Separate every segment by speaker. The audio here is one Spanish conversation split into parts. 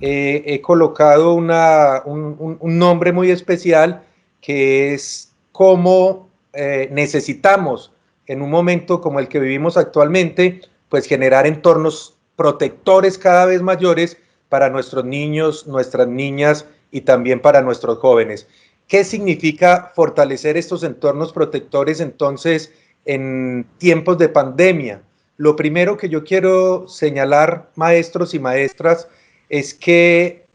Speaker 1: he colocado un nombre muy especial, que es cómo necesitamos, en un momento como el que vivimos actualmente, pues generar entornos protectores cada vez mayores para nuestros niños, nuestras niñas y también para nuestros jóvenes. ¿Qué significa fortalecer estos entornos protectores entonces en tiempos de pandemia? Lo primero que yo quiero señalar, maestros y maestras, es que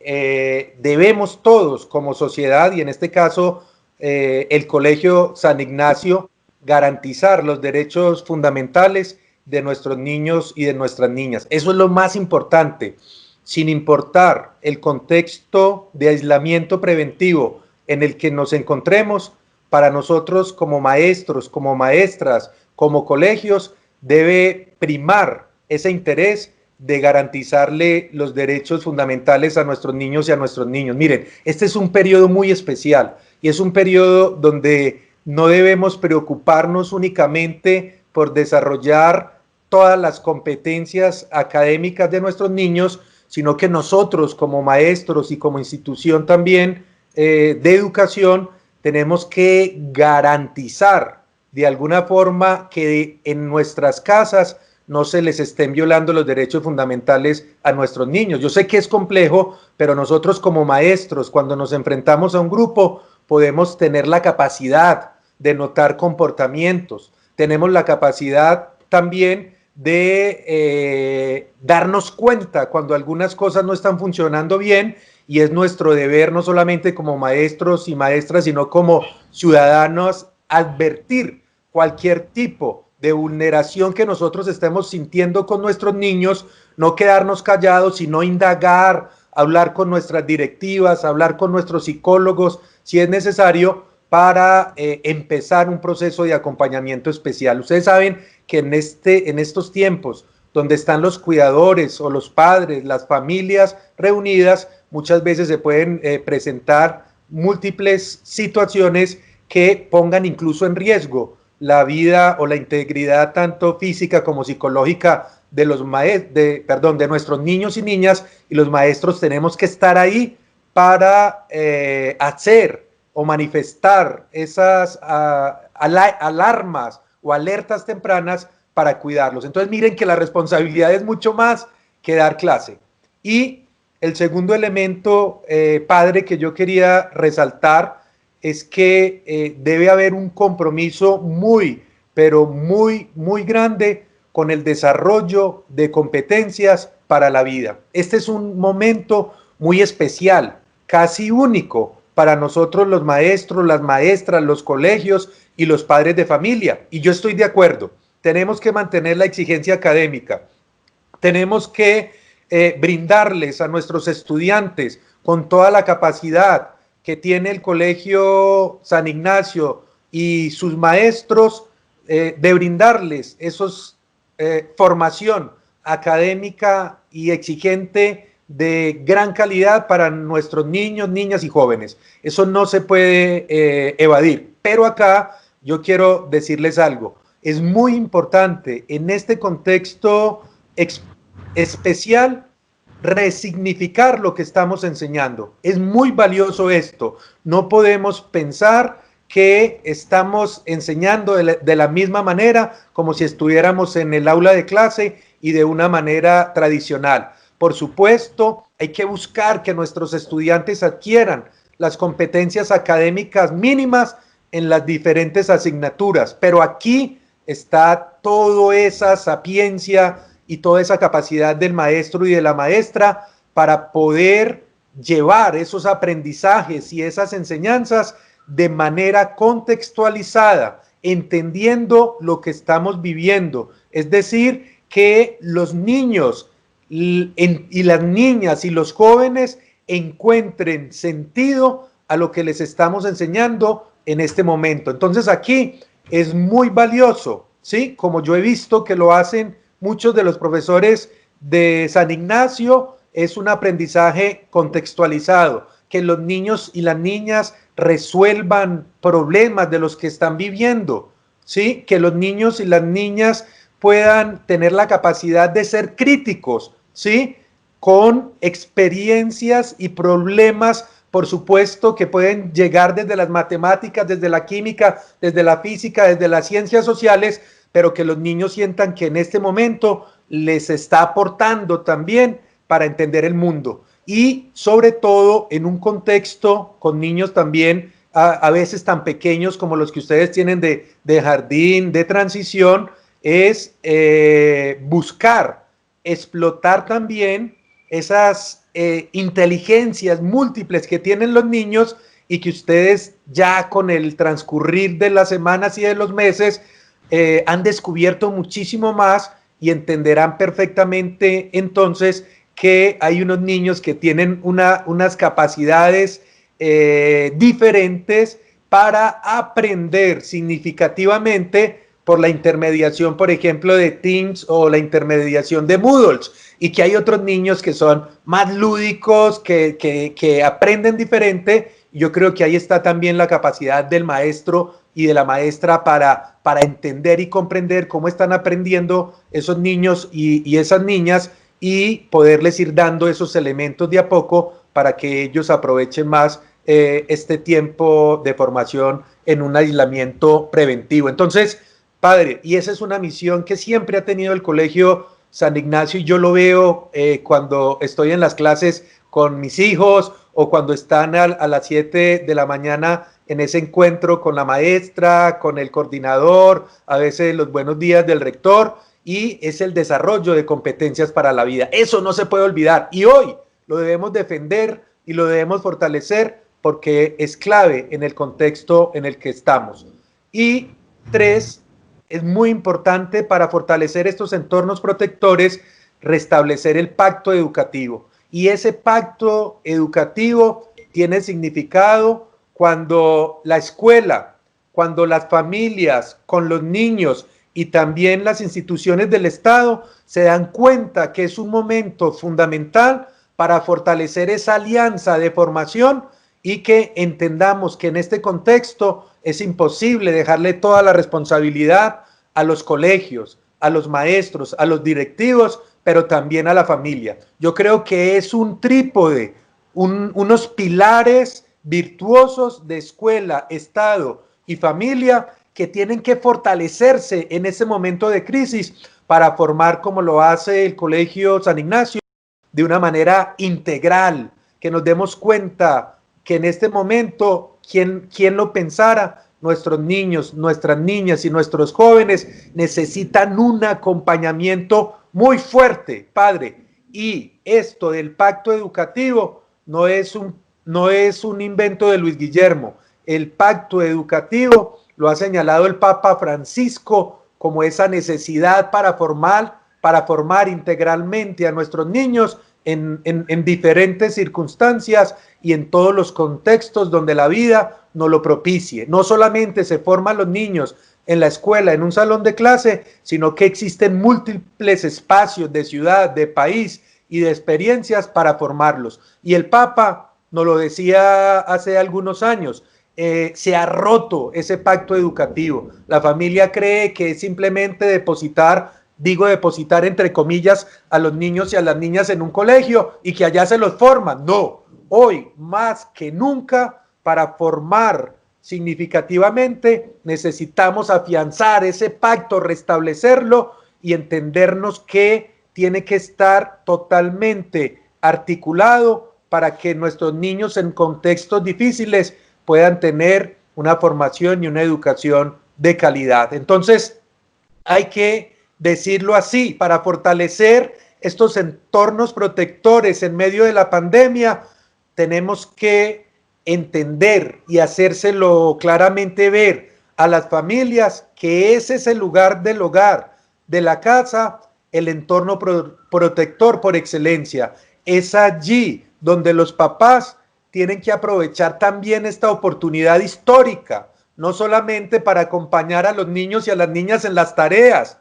Speaker 1: debemos todos como sociedad, y en este caso el Colegio San Ignacio, garantizar los derechos fundamentales de nuestros niños y de nuestras niñas. Eso es lo más importante, sin importar el contexto de aislamiento preventivo en el que nos encontremos. Para nosotros como maestros, como maestras, como colegios, debe primar ese interés de garantizarle los derechos fundamentales a nuestros niños y a nuestros niños. Miren, este es un periodo muy especial y es un periodo donde no debemos preocuparnos únicamente por desarrollar todas las competencias académicas de nuestros niños, sino que nosotros como maestros y como institución también de educación tenemos que garantizar de alguna forma que en nuestras casas no se les estén violando los derechos fundamentales a nuestros niños. Yo sé que es complejo, pero nosotros como maestros, cuando nos enfrentamos a un grupo, podemos tener la capacidad de notar comportamientos, tenemos la capacidad también de darnos cuenta cuando algunas cosas no están funcionando bien, y es nuestro deber, no solamente como maestros y maestras, sino como ciudadanos, advertir cualquier tipo de vulneración que nosotros estemos sintiendo con nuestros niños, no quedarnos callados, sino indagar, hablar con nuestras directivas, hablar con nuestros psicólogos, si es necesario, para empezar un proceso de acompañamiento especial. Ustedes saben que en estos tiempos donde están los cuidadores o los padres, las familias reunidas, muchas veces se pueden presentar múltiples situaciones que pongan incluso en riesgo la vida o la integridad tanto física como psicológica de los de nuestros niños y niñas, y los maestros tenemos que estar ahí para hacer o manifestar esas alarmas o alertas tempranas para cuidarlos. Entonces miren que la responsabilidad es mucho más que dar clase. Y el segundo elemento, padre, que yo quería resaltar es que debe haber un compromiso muy, pero muy, muy grande con el desarrollo de competencias para la vida. Este es un momento muy especial, casi único para nosotros los maestros, las maestras, los colegios y los padres de familia. Y yo estoy de acuerdo, tenemos que mantener la exigencia académica, tenemos que brindarles a nuestros estudiantes con toda la capacidad que tiene el Colegio San Ignacio y sus maestros, de brindarles esos formación académica y exigente de gran calidad para nuestros niños, niñas y jóvenes. Eso no se puede evadir. Pero acá yo quiero decirles algo. Es muy importante en este contexto especial resignificar lo que estamos enseñando. Es muy valioso esto. No podemos pensar que estamos enseñando de la misma manera como si estuviéramos en el aula de clase y de una manera tradicional. Por supuesto, hay que buscar que nuestros estudiantes adquieran las competencias académicas mínimas en las diferentes asignaturas, pero aquí está toda esa sapiencia y toda esa capacidad del maestro y de la maestra para poder llevar esos aprendizajes y esas enseñanzas de manera contextualizada, entendiendo lo que estamos viviendo. Es decir, que los niños y las niñas y los jóvenes encuentren sentido a lo que les estamos enseñando en este momento. Entonces aquí es muy valioso, ¿sí? Como yo he visto que lo hacen muchos de los profesores de San Ignacio, es un aprendizaje contextualizado, que los niños y las niñas resuelvan problemas de los que están viviendo, ¿sí? Que los niños y las niñas puedan tener la capacidad de ser críticos, ¿sí? con experiencias y problemas, por supuesto, que pueden llegar desde las matemáticas, desde la química, desde la física, desde las ciencias sociales, pero que los niños sientan que en este momento les está aportando también para entender el mundo. Y sobre todo en un contexto con niños también a veces tan pequeños como los que ustedes tienen de jardín, de transición, es buscar explotar también esas inteligencias múltiples que tienen los niños y que ustedes ya con el transcurrir de las semanas y de los meses han descubierto muchísimo más y entenderán perfectamente entonces que hay unos niños que tienen unas capacidades diferentes para aprender significativamente por la intermediación, por ejemplo, de Teams o la intermediación de Moodles, y que hay otros niños que son más lúdicos, que aprenden diferente. Yo creo que ahí está también la capacidad del maestro y de la maestra para entender y comprender cómo están aprendiendo esos niños y esas niñas y poderles ir dando esos elementos de a poco para que ellos aprovechen más este tiempo de formación en un aislamiento preventivo. Entonces, padre, y esa es una misión que siempre ha tenido el Colegio San Ignacio y yo lo veo cuando estoy en las clases con mis hijos o cuando están a las 7 de la mañana en ese encuentro con la maestra, con el coordinador, a veces los buenos días del rector, y es el desarrollo de competencias para la vida. Eso no se puede olvidar y hoy lo debemos defender y lo debemos fortalecer porque es clave en el contexto en el que estamos. Y 3, es muy importante para fortalecer estos entornos protectores, restablecer el pacto educativo. Y ese pacto educativo tiene significado cuando la escuela, cuando las familias, con los niños y también las instituciones del Estado se dan cuenta que es un momento fundamental para fortalecer esa alianza de formación y que entendamos que en este contexto es imposible dejarle toda la responsabilidad a los colegios, a los maestros, a los directivos, pero también a la familia. Yo creo que es un trípode, unos pilares virtuosos de escuela, Estado y familia que tienen que fortalecerse en ese momento de crisis para formar, como lo hace el Colegio San Ignacio, de una manera integral, que nos demos cuenta que en este momento, ¿quién lo pensara? Nuestros niños, nuestras niñas y nuestros jóvenes necesitan un acompañamiento muy fuerte, padre. Y esto del pacto educativo no es un invento de Luis Guillermo. El pacto educativo lo ha señalado el Papa Francisco como esa necesidad para formar integralmente a nuestros niños en diferentes circunstancias y en todos los contextos donde la vida nos lo propicie. No solamente se forman los niños en la escuela, en un salón de clase, sino que existen múltiples espacios de ciudad, de país y de experiencias para formarlos. Y el Papa nos lo decía hace algunos años, se ha roto ese pacto educativo. La familia cree que es simplemente depositar entre comillas a los niños y a las niñas en un colegio y que allá se los forman. No, hoy más que nunca para formar significativamente necesitamos afianzar ese pacto, restablecerlo y entendernos que tiene que estar totalmente articulado para que nuestros niños en contextos difíciles puedan tener una formación y una educación de calidad. Entonces, hay que decirlo así, para fortalecer estos entornos protectores en medio de la pandemia, tenemos que entender y hacérselo claramente ver a las familias que ese es el lugar del hogar, de la casa, el entorno protector por excelencia. Es allí donde los papás tienen que aprovechar también esta oportunidad histórica, no solamente para acompañar a los niños y a las niñas en las tareas,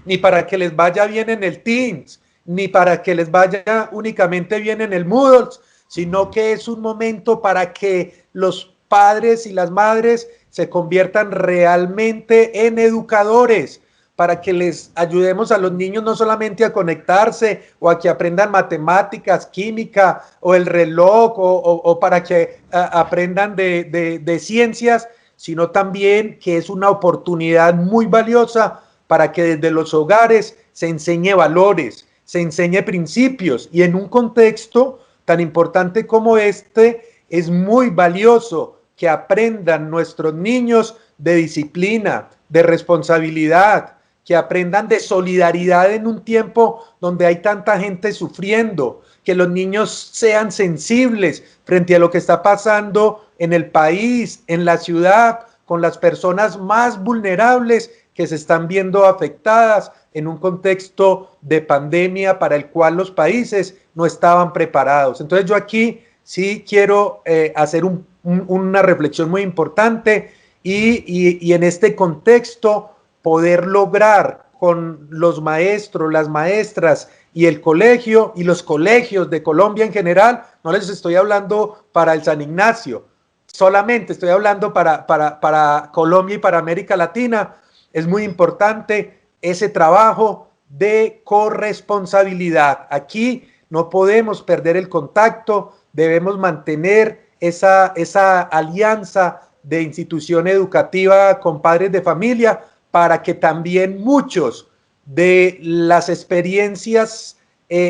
Speaker 1: ni para que les vaya bien en el Teams, ni para que les vaya únicamente bien en el Moodle, sino que es un momento para que los padres y las madres se conviertan realmente en educadores, para que les ayudemos a los niños no solamente a conectarse o a que aprendan matemáticas, química o el reloj o para que aprendan de ciencias, sino también que es una oportunidad muy valiosa para que desde los hogares se enseñe valores, se enseñe principios, y en un contexto tan importante como este es muy valioso que aprendan nuestros niños de disciplina, de responsabilidad, que aprendan de solidaridad en un tiempo donde hay tanta gente sufriendo, que los niños sean sensibles frente a lo que está pasando en el país, en la ciudad, con las personas más vulnerables que se están viendo afectadas en un contexto de pandemia para el cual los países no estaban preparados. Entonces yo aquí sí quiero hacer una reflexión muy importante y en este contexto poder lograr con los maestros, las maestras y el colegio y los colegios de Colombia en general, no les estoy hablando para el San Ignacio, solamente estoy hablando para Colombia y para América Latina. Es muy importante ese trabajo de corresponsabilidad. Aquí no podemos perder el contacto, debemos mantener esa alianza de institución educativa con padres de familia para que también muchos de las experiencias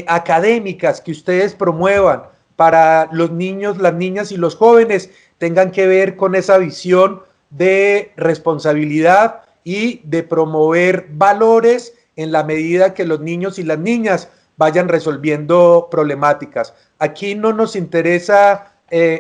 Speaker 1: académicas que ustedes promuevan para los niños, las niñas y los jóvenes tengan que ver con esa visión de responsabilidad y de promover valores en la medida que los niños y las niñas vayan resolviendo problemáticas. Aquí no nos interesa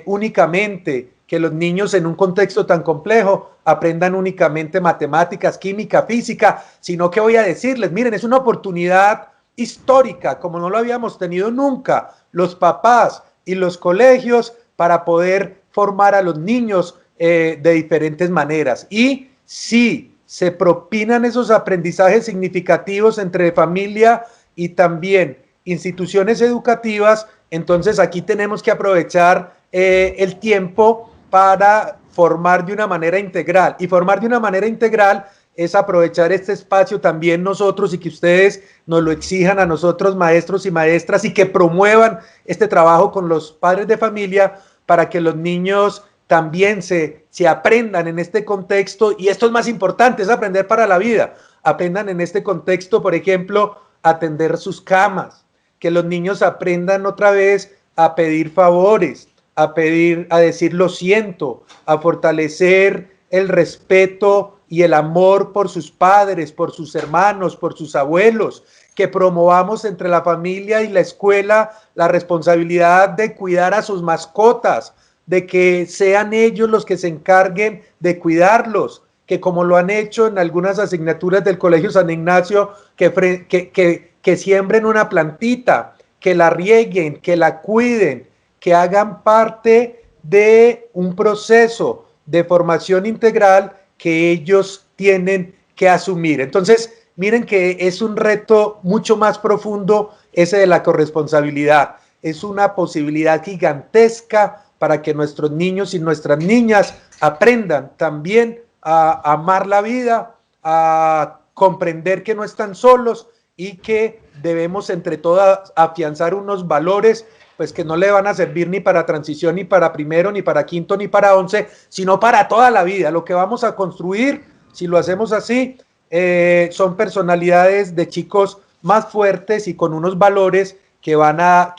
Speaker 1: únicamente que los niños en un contexto tan complejo aprendan únicamente matemáticas, química, física, sino que voy a decirles, miren, es una oportunidad histórica, como no lo habíamos tenido nunca, los papás y los colegios, para poder formar a los niños de diferentes maneras. Y si se propinan esos aprendizajes significativos entre familia y también instituciones educativas, entonces aquí tenemos que aprovechar el tiempo para formar de una manera integral. Y formar de una manera integral es aprovechar este espacio también nosotros y que ustedes nos lo exijan a nosotros, maestros y maestras, y que promuevan este trabajo con los padres de familia para que los niños también se aprendan en este contexto. Y esto es más importante, es aprender para la vida. Aprendan en este contexto, por ejemplo, a tender sus camas, que los niños aprendan otra vez a pedir favores, a decir lo siento, a fortalecer el respeto y el amor por sus padres, por sus hermanos, por sus abuelos, que promovamos entre la familia y la escuela la responsabilidad de cuidar a sus mascotas, de que sean ellos los que se encarguen de cuidarlos, que como lo han hecho en algunas asignaturas del Colegio San Ignacio, que siembren una plantita, que la rieguen, que la cuiden, que hagan parte de un proceso de formación integral que ellos tienen que asumir. Entonces, miren que es un reto mucho más profundo ese de la corresponsabilidad. Es una posibilidad gigantesca para que nuestros niños y nuestras niñas aprendan también a amar la vida, a comprender que no están solos y que debemos entre todas afianzar unos valores pues que no le van a servir ni para transición, ni para primero, ni para quinto, ni para 11, sino para toda la vida. Lo que vamos a construir, si lo hacemos así, son personalidades de chicos más fuertes y con unos valores que van a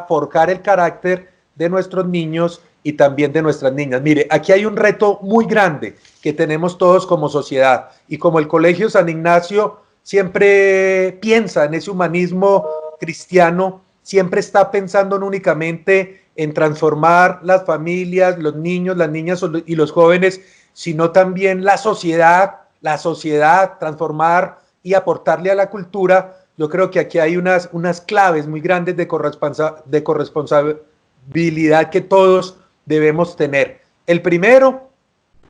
Speaker 1: forjar el carácter de nuestros niños y también de nuestras niñas. Mire, aquí hay un reto muy grande que tenemos todos como sociedad, y como el Colegio San Ignacio siempre piensa en ese humanismo cristiano, siempre está pensando no únicamente en transformar las familias, los niños, las niñas y los jóvenes, sino también la sociedad, transformar y aportarle a la cultura. Yo creo que aquí hay unas claves muy grandes de corresponsabilidad que todos debemos tener. El primero,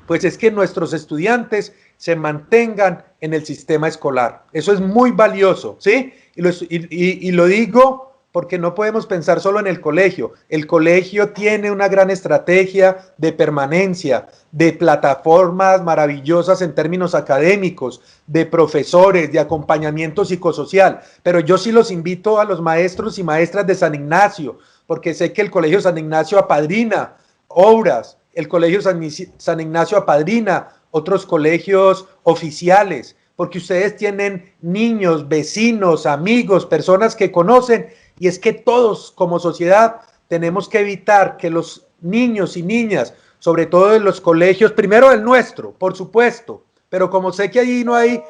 Speaker 1: pues es que nuestros estudiantes se mantengan en el sistema escolar. Eso es muy valioso, ¿sí? Y lo digo porque no podemos pensar solo en el colegio. El colegio tiene una gran estrategia de permanencia, de plataformas maravillosas en términos académicos, de profesores, de acompañamiento psicosocial. Pero yo sí los invito a los maestros y maestras de San Ignacio, porque sé que el Colegio San Ignacio apadrina obras, el Colegio San Ignacio apadrina otros colegios oficiales, porque ustedes tienen niños, vecinos, amigos, personas que conocen, y es que todos como sociedad tenemos que evitar que los niños y niñas, sobre todo en los colegios, primero el nuestro, por supuesto, pero como sé que allí no hay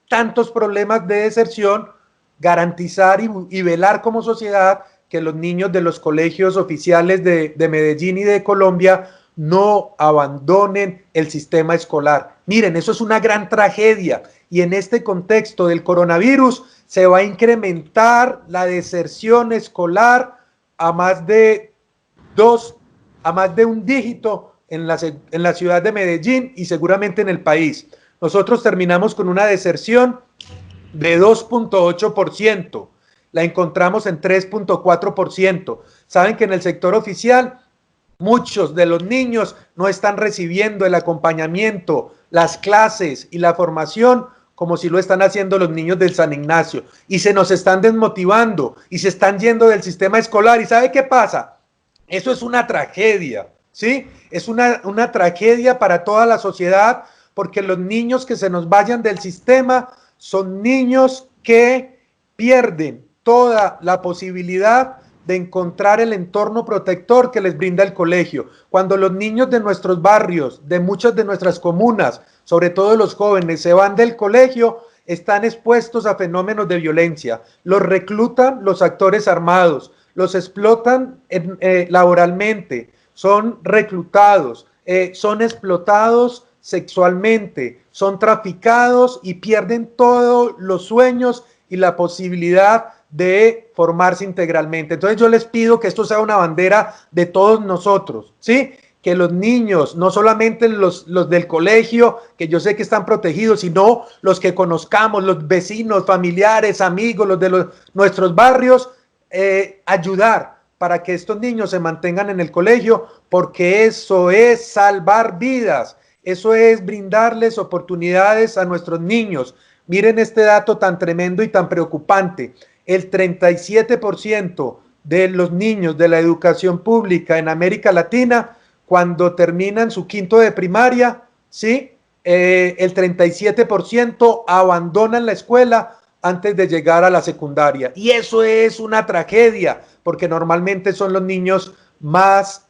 Speaker 1: tantos problemas de deserción, garantizar y velar como sociedad que los niños de los colegios oficiales de Medellín y de Colombia no abandonen el sistema escolar. Miren, eso es una gran tragedia y en este contexto del coronavirus se va a incrementar la deserción escolar a más de un dígito en la ciudad de Medellín y seguramente en el país. Nosotros terminamos con una deserción de 2.8%, la encontramos en 3.4%. Saben que en el sector oficial muchos de los niños no están recibiendo el acompañamiento, las clases y la formación como si lo están haciendo los niños del San Ignacio, y se nos están desmotivando y se están yendo del sistema escolar. ¿Y sabe qué pasa? Eso es una tragedia, ¿sí? Es una tragedia para toda la sociedad, porque los niños que se nos vayan del sistema son niños que pierden toda la posibilidad de encontrar el entorno protector que les brinda el colegio. Cuando los niños de nuestros barrios, de muchas de nuestras comunas, sobre todo los jóvenes, se van del colegio, están expuestos a fenómenos de violencia. Los reclutan los actores armados, los explotan laboralmente, son reclutados, son explotados sexualmente, son traficados y pierden todos los sueños y la posibilidad de formarse integralmente. Entonces yo les pido que esto sea una bandera de todos nosotros, ¿sí? Que los niños, no solamente los del colegio, que yo sé que están protegidos, sino los que conozcamos, los vecinos, familiares, amigos, los de nuestros barrios, ayudar para que estos niños se mantengan en el colegio, porque eso es salvar vidas, eso es brindarles oportunidades a nuestros niños. Miren este dato tan tremendo y tan preocupante. El 37% de los niños de la educación pública en América Latina, cuando terminan su quinto de primaria, ¿sí? El 37% abandonan la escuela antes de llegar a la secundaria. Y eso es una tragedia, porque normalmente son los niños más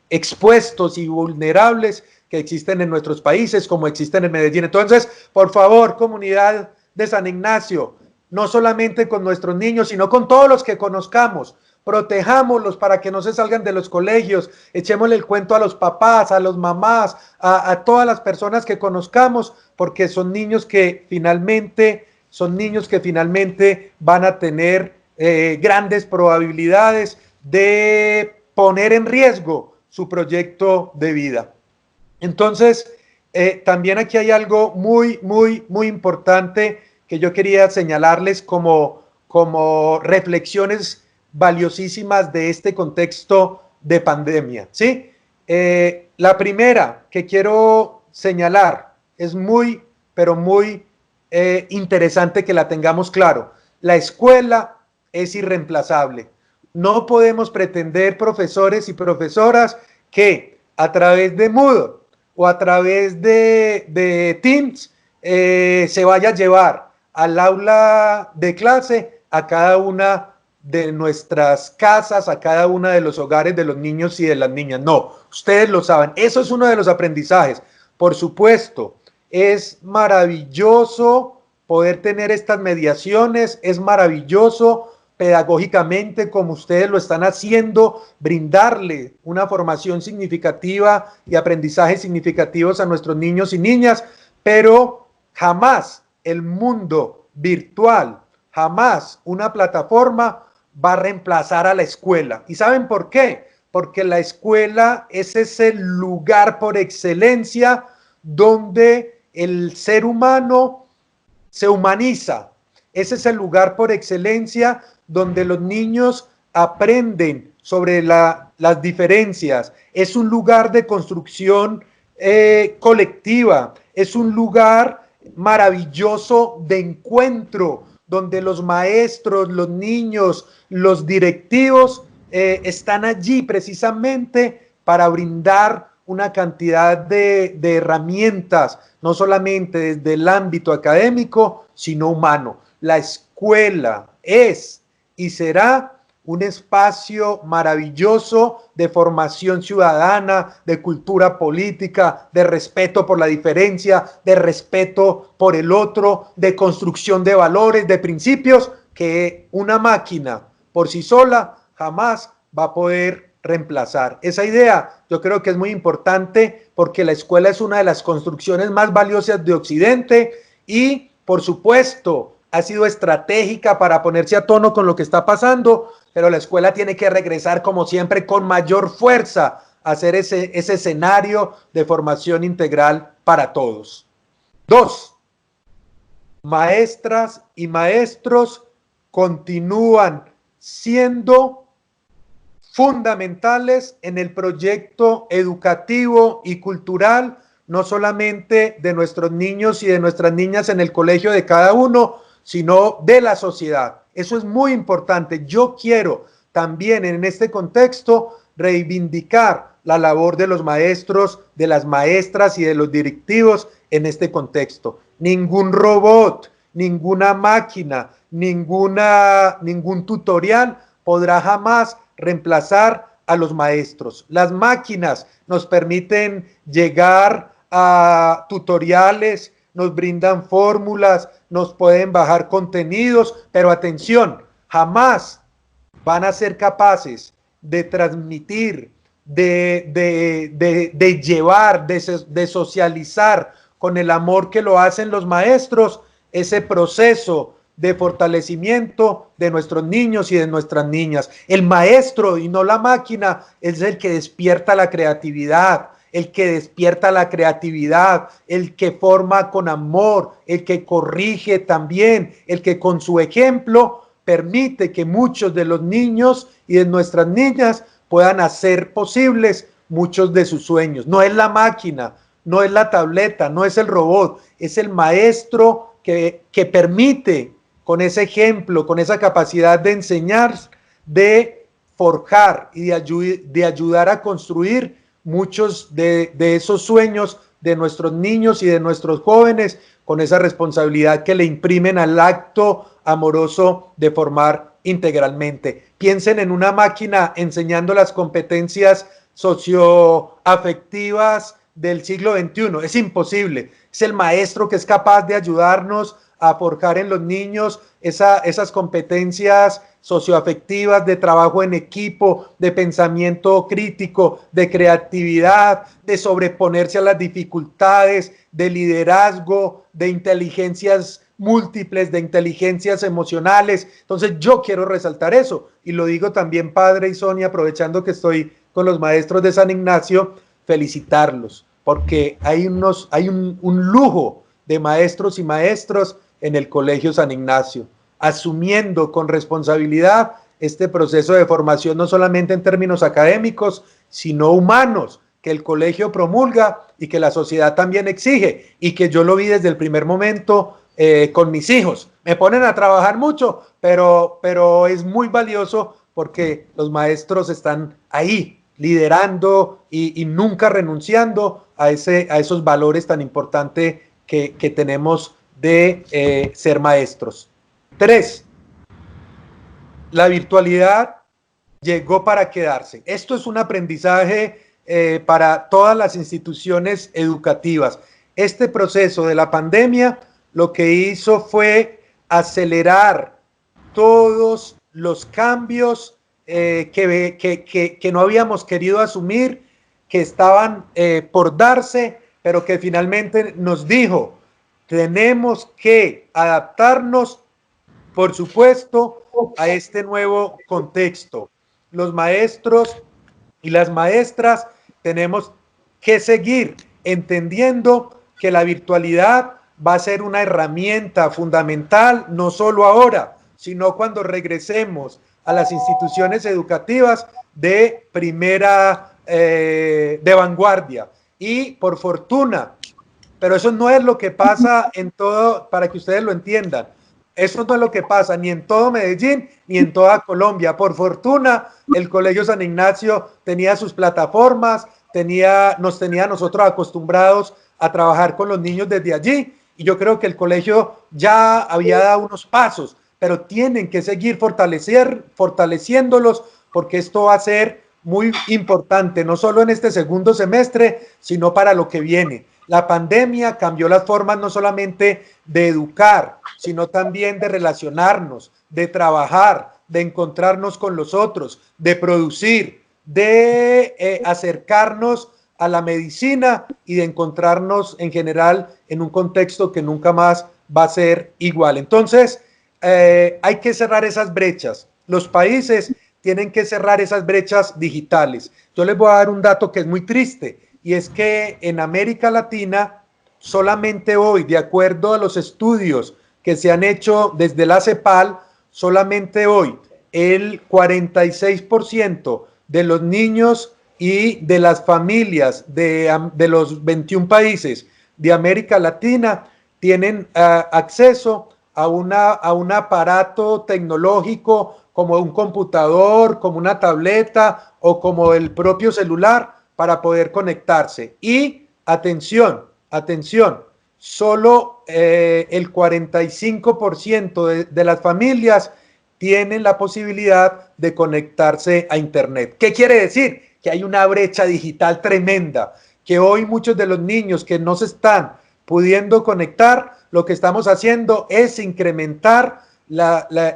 Speaker 1: expuestos y vulnerables que existen en nuestros países, como existen en Medellín. Entonces, por favor, comunidad de San Ignacio, no solamente con nuestros niños, sino con todos los que conozcamos, protejámoslos para que no se salgan de los colegios, echémosle el cuento a los papás, a los mamás, a todas las personas que conozcamos, porque son niños que finalmente van a tener grandes probabilidades de poner en riesgo su proyecto de vida. Entonces, también aquí hay algo muy, muy, muy importante que yo quería señalarles como reflexiones valiosísimas de este contexto de pandemia, ¿sí? La primera que quiero señalar es muy, pero muy interesante que la tengamos claro. La escuela es irreemplazable. No podemos pretender, profesores y profesoras, que a través de Moodle o a través de Teams se vaya a llevar al aula de clase a cada una de nuestras casas, a cada uno de los hogares de los niños y de las niñas. No, ustedes lo saben, eso es uno de los aprendizajes. Por supuesto, es maravilloso poder tener estas mediaciones, es maravilloso pedagógicamente, como ustedes lo están haciendo, brindarle una formación significativa y aprendizajes significativos a nuestros niños y niñas, pero jamás el mundo virtual, jamás una plataforma va a reemplazar a la escuela. ¿Y saben por qué? Porque la escuela es ese lugar por excelencia donde el ser humano se humaniza. Ese es el lugar por excelencia donde los niños aprenden sobre las diferencias, es un lugar de construcción colectiva, es un lugar maravilloso de encuentro, donde los maestros, los niños, los directivos están allí precisamente para brindar una cantidad de herramientas, no solamente desde el ámbito académico, sino humano. La escuela es y será un espacio maravilloso de formación ciudadana, de cultura política, de respeto por la diferencia, de respeto por el otro, de construcción de valores, de principios que una máquina por sí sola jamás va a poder reemplazar. Esa idea yo creo que es muy importante porque la escuela es una de las construcciones más valiosas de Occidente y, por supuesto, ha sido estratégica para ponerse a tono con lo que está pasando, pero la escuela tiene que regresar, como siempre, con mayor fuerza a hacer ese escenario de formación integral para todos. 2. Maestras y maestros continúan siendo fundamentales en el proyecto educativo y cultural, no solamente de nuestros niños y de nuestras niñas en el colegio de cada uno, sino de la sociedad. Eso es muy importante. Yo quiero también en este contexto reivindicar la labor de los maestros, de las maestras y de los directivos en este contexto. Ningún robot, ninguna máquina, ningún tutorial podrá jamás reemplazar a los maestros. Las máquinas nos permiten llegar a tutoriales, nos brindan fórmulas, nos pueden bajar contenidos, pero atención, jamás van a ser capaces de transmitir, de llevar, de socializar con el amor que lo hacen los maestros, ese proceso de fortalecimiento de nuestros niños y de nuestras niñas. El maestro y no la máquina es el que despierta la creatividad, el que despierta la creatividad, el que forma con amor, el que corrige también, el que con su ejemplo permite que muchos de los niños y de nuestras niñas puedan hacer posibles muchos de sus sueños. No es la máquina, no es la tableta, no es el robot, es el maestro que permite con ese ejemplo, con esa capacidad de enseñar, de forjar y de ayudar a construir muchos de esos sueños de nuestros niños y de nuestros jóvenes, con esa responsabilidad que le imprimen al acto amoroso de formar integralmente. Piensen en una máquina enseñando las competencias socioafectivas del siglo XXI. Es imposible. Es el maestro que es capaz de ayudarnos a forjar en los niños esas competencias socioafectivas, de trabajo en equipo, de pensamiento crítico, de creatividad, de sobreponerse a las dificultades, de liderazgo, de inteligencias múltiples, de inteligencias emocionales. Entonces yo quiero resaltar eso, y lo digo también, padre y Sonia, aprovechando que estoy con los maestros de San Ignacio, felicitarlos, porque hay un lujo de maestros y maestros en el Colegio San Ignacio, asumiendo con responsabilidad este proceso de formación, no solamente en términos académicos, sino humanos, que el colegio promulga y que la sociedad también exige, y que yo lo vi desde el primer momento con mis hijos. Me ponen a trabajar mucho, pero es muy valioso porque los maestros están ahí, liderando y nunca renunciando a esos valores tan importantes que tenemos de ser maestros. 3. La virtualidad llegó para quedarse. Esto es un aprendizaje para todas las instituciones educativas. Este proceso de la pandemia lo que hizo fue acelerar todos los cambios que no habíamos querido asumir, que estaban por darse, pero que finalmente nos dijo: tenemos que adaptarnos, por supuesto, a este nuevo contexto. Los maestros y las maestras tenemos que seguir entendiendo que la virtualidad va a ser una herramienta fundamental, no solo ahora, sino cuando regresemos a las instituciones educativas de primera, de vanguardia. Y por fortuna, pero eso no es lo que pasa en todo, para que ustedes lo entiendan, eso no es lo que pasa ni en todo Medellín ni en toda Colombia. Por fortuna, el Colegio San Ignacio tenía sus plataformas, nos tenía nosotros acostumbrados a trabajar con los niños desde allí, y yo creo que el colegio ya había dado unos pasos, pero tienen que seguir fortaleciéndolos, porque esto va a ser muy importante, no solo en este segundo semestre, sino para lo que viene. La pandemia cambió las formas no solamente de educar, sino también de relacionarnos, de trabajar, de encontrarnos con los otros, de producir, de acercarnos a la medicina y de encontrarnos en general en un contexto que nunca más va a ser igual. Entonces, hay que cerrar esas brechas. Los países tienen que cerrar esas brechas digitales. Yo les voy a dar un dato que es muy triste, y es que en América Latina, solamente hoy, de acuerdo a los estudios que se han hecho desde la CEPAL, solamente hoy el 46% de los niños y de las familias de los 21 países de América Latina tienen acceso a un aparato tecnológico como un computador, como una tableta o como el propio celular para poder conectarse. Y atención, atención, solo el 45% de las familias tienen la posibilidad de conectarse a Internet. ¿Qué quiere decir? Que hay una brecha digital tremenda, que hoy muchos de los niños que no se están pudiendo conectar, lo que estamos haciendo es incrementar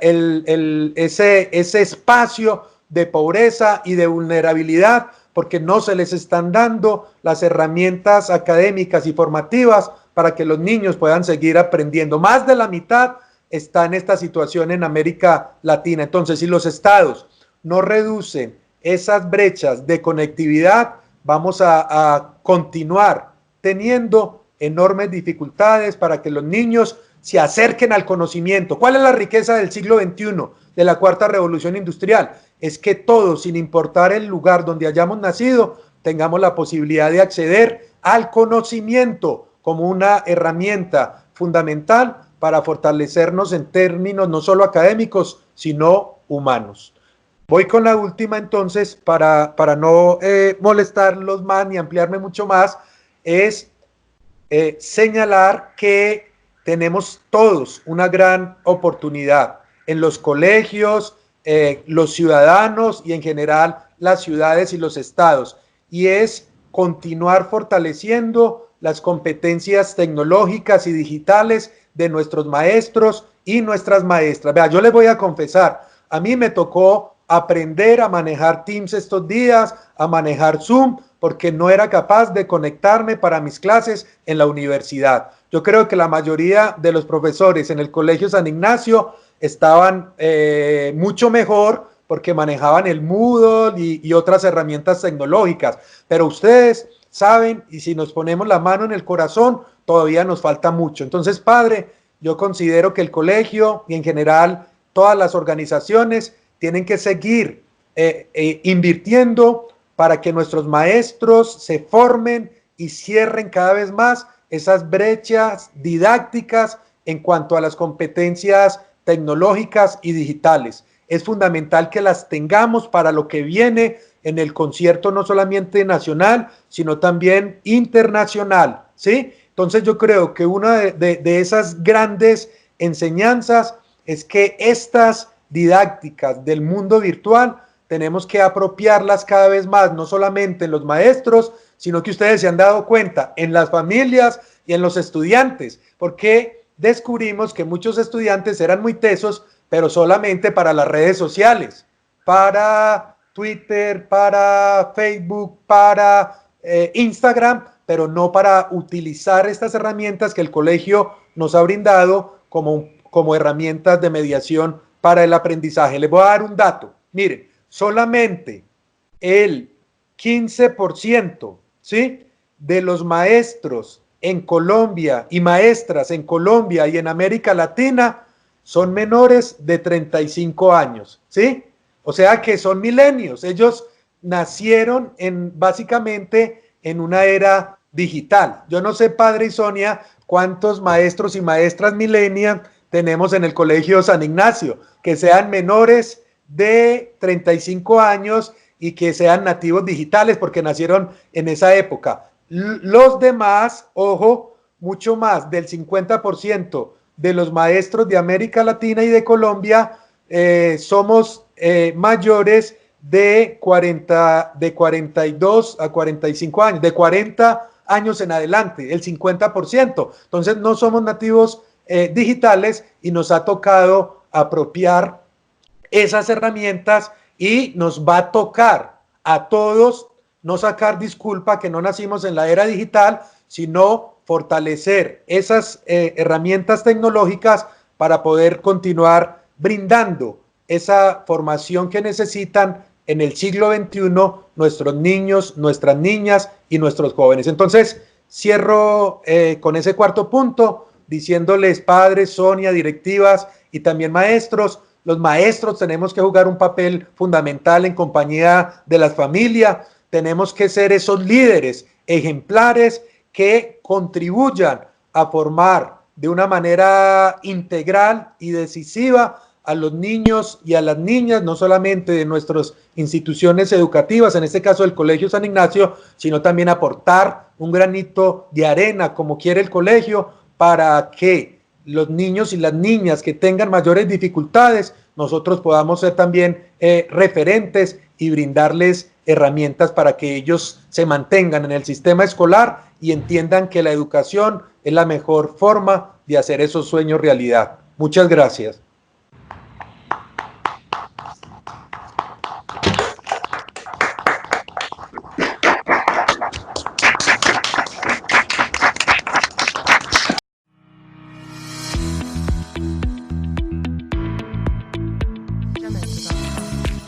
Speaker 1: ese espacio de pobreza y de vulnerabilidad, porque no se les están dando las herramientas académicas y formativas para que los niños puedan seguir aprendiendo. Más de la mitad está en esta situación en América Latina. Entonces, si los estados no reducen esas brechas de conectividad, vamos a continuar teniendo enormes dificultades para que los niños se acerquen al conocimiento. ¿Cuál es la riqueza del siglo XXI, de la cuarta revolución industrial? Es que todos, sin importar el lugar donde hayamos nacido, tengamos la posibilidad de acceder al conocimiento como una herramienta fundamental para fortalecernos en términos no solo académicos, sino humanos. Voy con la última entonces, para no molestarlos más ni ampliarme mucho más, es señalar que tenemos todos una gran oportunidad en los colegios, los ciudadanos y en general las ciudades y los estados, y es continuar fortaleciendo las competencias tecnológicas y digitales de nuestros maestros y nuestras maestras. Vea, yo les voy a confesar, a mí me tocó aprender a manejar Teams estos días, a manejar Zoom, porque no era capaz de conectarme para mis clases en la universidad. Yo creo que la mayoría de los profesores en el Colegio San Ignacio estaban mucho mejor porque manejaban el Moodle y otras herramientas tecnológicas, pero ustedes saben, y si nos ponemos la mano en el corazón, todavía nos falta mucho. Entonces, padre, yo considero que el colegio y en general todas las organizaciones tienen que seguir invirtiendo para que nuestros maestros se formen y cierren cada vez más esas brechas didácticas en cuanto a las competencias tecnológicas y digitales. Es fundamental que las tengamos para lo que viene en el concierto no solamente nacional, sino también internacional, ¿sí? Entonces yo creo que una de esas grandes enseñanzas es que estas didácticas del mundo virtual tenemos que apropiarlas cada vez más, no solamente en los maestros, sino que ustedes se han dado cuenta en las familias y en los estudiantes, porque descubrimos que muchos estudiantes eran muy tesos, pero solamente para las redes sociales, para Twitter, para Facebook, para Instagram, pero no para utilizar estas herramientas que el colegio nos ha brindado como herramientas de mediación para el aprendizaje. Les voy a dar un dato. Miren, solamente el 15%, ¿sí?, de los maestros en Colombia y maestras en Colombia y en América Latina son menores de 35 años, ¿sí? O sea que son milenios, ellos nacieron básicamente en una era digital. Yo no sé, padre y Sonia, cuántos maestros y maestras millennials tenemos en el Colegio San Ignacio, que sean menores de 35 años y que sean nativos digitales porque nacieron en esa época. Los demás, ojo, mucho más del 50% de los maestros de América Latina y de Colombia somos mayores de 42 a 45 años, de 40 años en adelante, el 50%. Entonces no somos nativos digitales y nos ha tocado apropiar esas herramientas y nos va a tocar a todos no sacar disculpa que no nacimos en la era digital, sino fortalecer esas herramientas tecnológicas para poder continuar brindando esa formación que necesitan en el siglo XXI nuestros niños, nuestras niñas y nuestros jóvenes. Entonces, cierro con ese cuarto punto, diciéndoles padres, Sonia, directivas y también maestros, los maestros tenemos que jugar un papel fundamental en compañía de las familias, tenemos que ser esos líderes ejemplares que contribuyan a formar de una manera integral y decisiva a los niños y a las niñas, no solamente de nuestras instituciones educativas, en este caso el Colegio San Ignacio, sino también aportar un granito de arena, como quiere el colegio, para que los niños y las niñas que tengan mayores dificultades, nosotros podamos ser también referentes y brindarles herramientas para que ellos se mantengan en el sistema escolar y entiendan que la educación es la mejor forma de hacer esos sueños realidad. Muchas gracias.